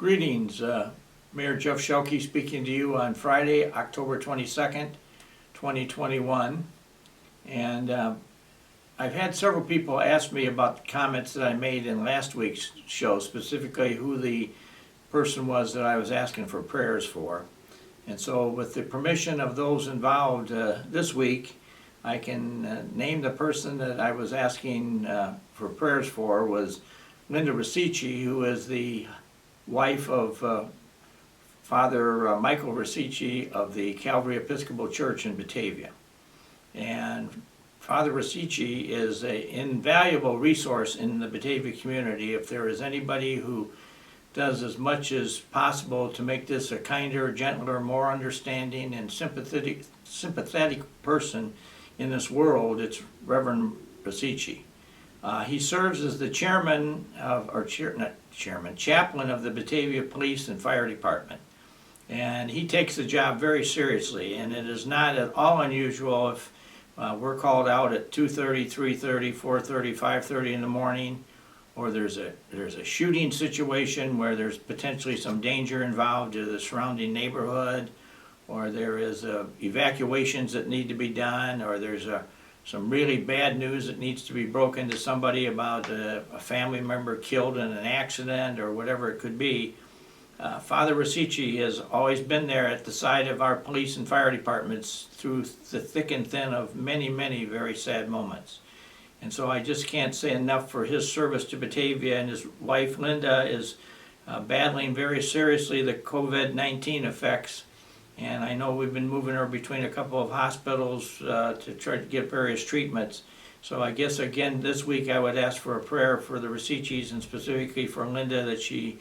Greetings, Mayor Jeff Schielke speaking to you on Friday, October 22nd, 2021. And I've had several people ask me about the comments that I made in last week's show, specifically who the person was that I was asking for prayers for. And so with the permission of those involved this week, I can name the person that I was asking for prayers for was Linda Rosici, who is the wife of Father Michael Rosici of the Calvary Episcopal Church in Batavia. And Father Rosici is an invaluable resource in the Batavia community. If there is anybody who does as much as possible to make this a kinder, gentler, more understanding and sympathetic person in this world, it's Reverend Rosici. He serves as the chaplain of the Batavia Police and Fire Department. And he takes the job very seriously, and it is not at all unusual if we're called out at 2:30, 3:30, 4:30, 5:30 in the morning, or there's a shooting situation where there's potentially some danger involved to the surrounding neighborhood, or there is evacuations that need to be done, or there's some really bad news that needs to be broken to somebody about a family member killed in an accident or whatever it could be. Father Rosici has always been there at the side of our police and fire departments through the thick and thin of many, many very sad moments. And so I just can't say enough for his service to Batavia, and his wife Linda is battling very seriously the COVID-19 effects. And I know we've been moving her between a couple of hospitals to try to get various treatments. So I guess again this week I would ask for a prayer for the Rosicis, and specifically for Linda, that she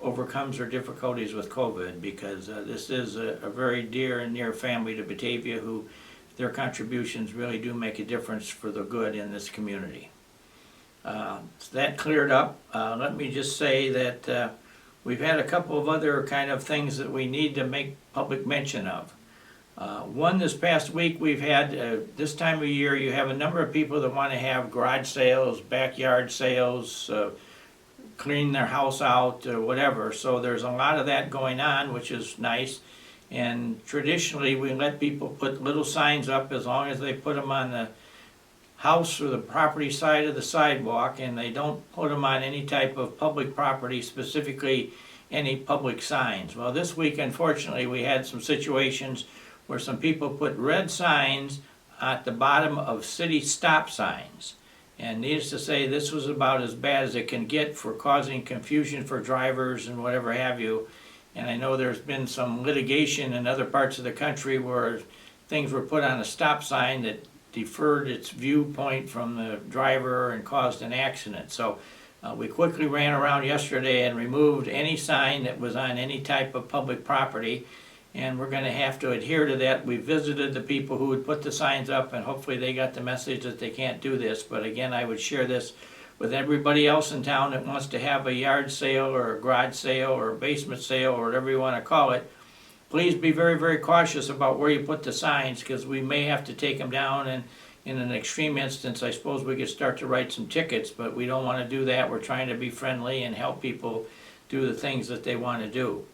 overcomes her difficulties with COVID, because this is a very dear and near family to Batavia, who their contributions really do make a difference for the good in this community. So that cleared up. Let me just say that we've had a couple of other kind of things that we need to make public mention of. One, this past week we've had, this time of year, you have a number of people that want to have garage sales, backyard sales, clean their house out, or whatever. So there's a lot of that going on, which is nice. And traditionally we let people put little signs up as long as they put them on the house or the property side of the sidewalk, and they don't put them on any type of public property, specifically any public signs. Well, this week unfortunately we had some situations where some people put red signs at the bottom of city stop signs. And needless to say, this was about as bad as it can get for causing confusion for drivers and whatever have you. And I know there's been some litigation in other parts of the country where things were put on a stop sign that deferred its viewpoint from the driver and caused an accident. So we quickly ran around yesterday and removed any sign that was on any type of public property, and we're going to have to adhere to that. We visited the people who would put the signs up, and hopefully they got the message that they can't do this. But again, I would share this with everybody else in town that wants to have a yard sale or a garage sale or a basement sale or whatever you want to call it. Please be very, very cautious about where you put the signs, because we may have to take them down, and in an extreme instance I suppose we could start to write some tickets, but we don't want to do that. We're trying to be friendly and help people do the things that they want to do.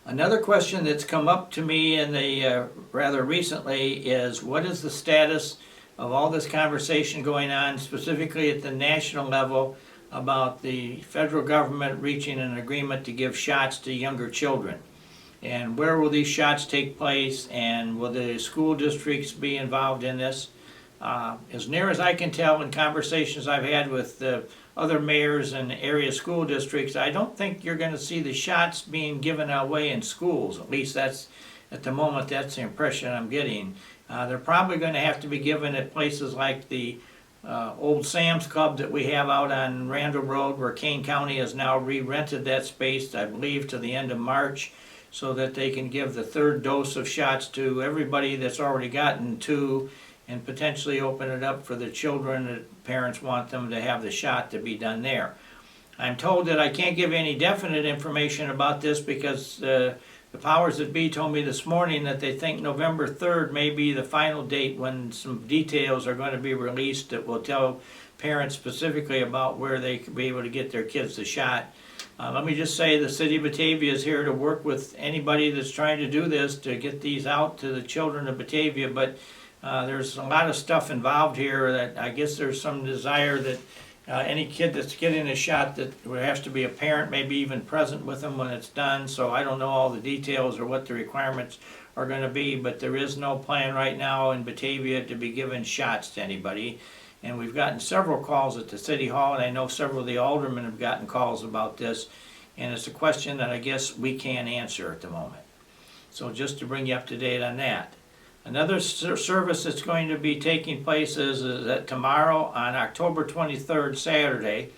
Another question that's come up to me in the rather recently is, what is the status of all this conversation going on, specifically at the national level, about the federal government reaching an agreement to give shots to younger children? And where will these shots take place, and will the school districts be involved in this? As near as I can tell in conversations I've had with other mayors and area school districts, I don't think you're going to see the shots being given away in schools. At least that's, at the moment, that's the impression I'm getting. They're probably going to have to be given at places like the old Sam's Club that we have out on Randall Road, where Kane County has now re-rented that space, I believe, to the end of March, so that they can give the third dose of shots to everybody that's already gotten two, and potentially open it up for the children that parents want them to have the shot to be done there. I'm told that I can't give any definite information about this, because the powers that be told me this morning that they think November 3rd may be the final date when some details are going to be released that will tell parents specifically about where they could be able to get their kids the shot. Let me just say the city of Batavia is here to work with anybody that's trying to do this to get these out to the children of Batavia, but there's a lot of stuff involved here that I guess there's some desire that any kid that's getting a shot, that there has to be a parent maybe even present with them when it's done. So I don't know all the details or what the requirements are going to be, but there is no plan right now in Batavia to be giving shots to anybody. And we've gotten several calls at the city hall, and I know several of the aldermen have gotten calls about this, and it's a question that I guess we can't answer at the moment. So just to bring you up to date on that. Another service that's going to be taking place is that tomorrow on October 23rd, Saturday,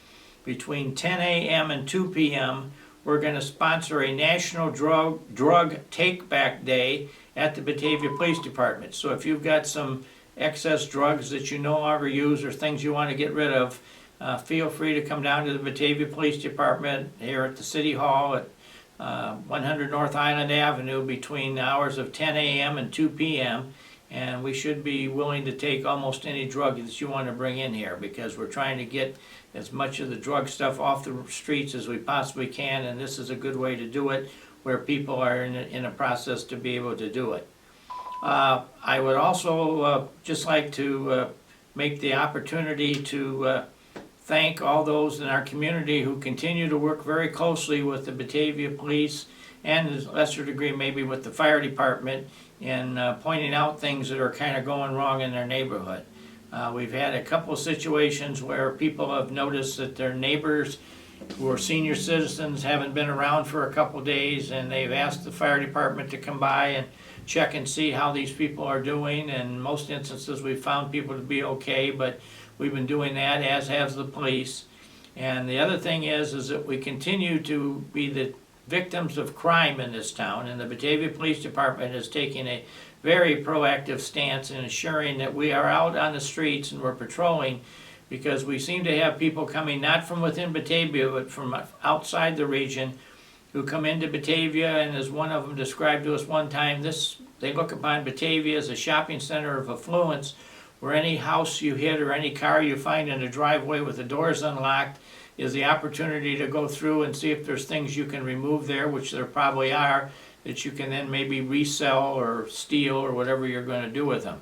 between 10 a.m. and 2 p.m., we're going to sponsor a National Drug Take-Back Day at the Batavia Police Department. So if you've got some excess drugs that you no longer use or things you want to get rid of, feel free to come down to the Batavia Police Department here at the City Hall at 100 North Island Avenue between the hours of 10 a.m. and 2 p.m. And we should be willing to take almost any drug that you want to bring in here, because we're trying to get as much of the drug stuff off the streets as we possibly can, and this is a good way to do it where people are in a process to be able to do it. I would also just like to make the opportunity to thank all those in our community who continue to work very closely with the Batavia Police and to a lesser degree maybe with the fire department in pointing out things that are kind of going wrong in their neighborhood. We've had a couple of situations where people have noticed that their neighbors who are senior citizens haven't been around for a couple of days, and they've asked the fire department to come by and check and see how these people are doing. And in most instances we've found people to be okay, but we've been doing that, as has the police. And the other thing is that we continue to be the victims of crime in this town, and the Batavia Police Department is taking a very proactive stance in ensuring that we are out on the streets and we're patrolling, because we seem to have people coming not from within Batavia but from outside the region who come into Batavia, and as one of them described to us one time, they look upon Batavia as a shopping center of affluence, where any house you hit or any car you find in a driveway with the doors unlocked is the opportunity to go through and see if there's things you can remove there, which there probably are, that you can then maybe resell or steal or whatever you're going to do with them.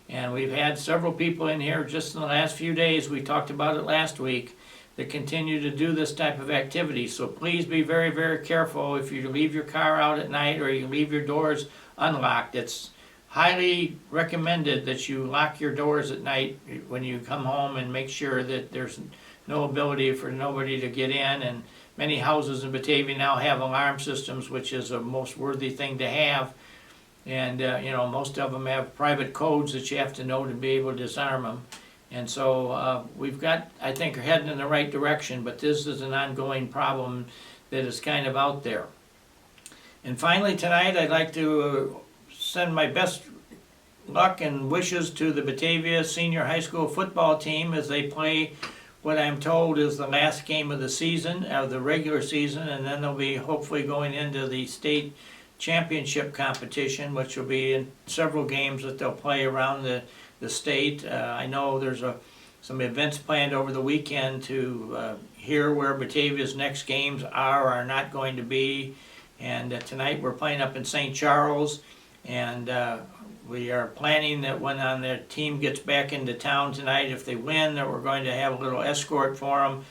And we've had several people in here just in the last few days, we talked about it last week, that continue to do this type of activity. So please be very, very careful if you leave your car out at night or you leave your doors unlocked. It's highly recommended that you lock your doors at night when you come home and make sure that there's no ability for nobody to get in. And many houses in Batavia now have alarm systems, which is a most worthy thing to have. And most of them have private codes that you have to know to be able to disarm them. And so we've got, I think, we're heading in the right direction, but this is an ongoing problem that is kind of out there. And finally tonight I'd like to send my best luck and wishes to the Batavia Senior High School football team as they play what I'm told is the last game of the season, of the regular season, and then they'll be hopefully going into the state championship competition, which will be in several games that they'll play around the state. I know there's some events planned over the weekend to hear where Batavia's next games are or are not going to be. And tonight we're playing up in St. Charles, and we are planning that when their team gets back into town tonight, if they win, that we're going to have a little escort for them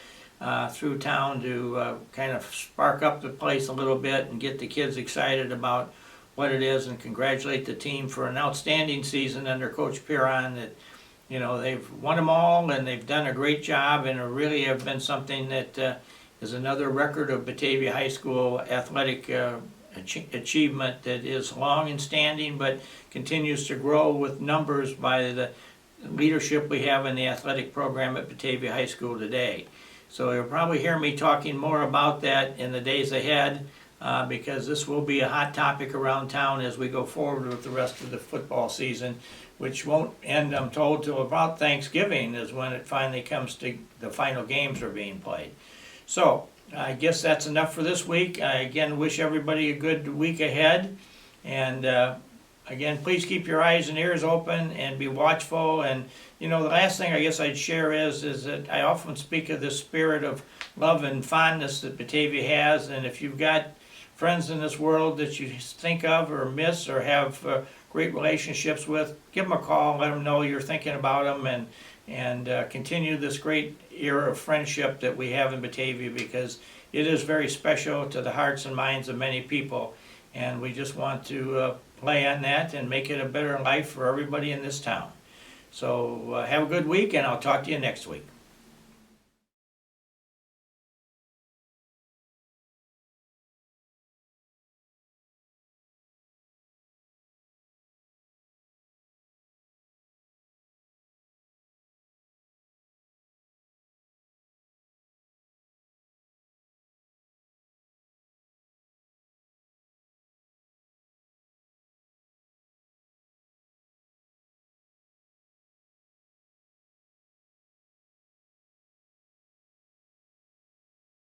through town to kind of spark up the place a little bit and get the kids excited about what it is, and congratulate the team for an outstanding season under Coach Piron. That they've won them all and they've done a great job, and it really have been something that is another record of Batavia High School athletic achievement that is long and standing, but continues to grow with numbers by the leadership we have in the athletic program at Batavia High School today. So you'll probably hear me talking more about that in the days ahead, because this will be a hot topic around town as we go forward with the rest of the football season, which won't end, I'm told, till about Thanksgiving is when it finally comes to the final games are being played. So I guess that's enough for this week. I again wish everybody a good week ahead, and again, please keep your eyes and ears open and be watchful. And the last thing I guess I'd share is that I often speak of this spirit of love and fondness that Batavia has. And if you've got friends in this world that you think of or miss or have great relationships with, give them a call, let them know you're thinking about them, and continue this great era of friendship that we have in Batavia, because it is very special to the hearts and minds of many people. And we just want to play on that and make it a better life for everybody in this town. So have a good week, and I'll talk to you next week.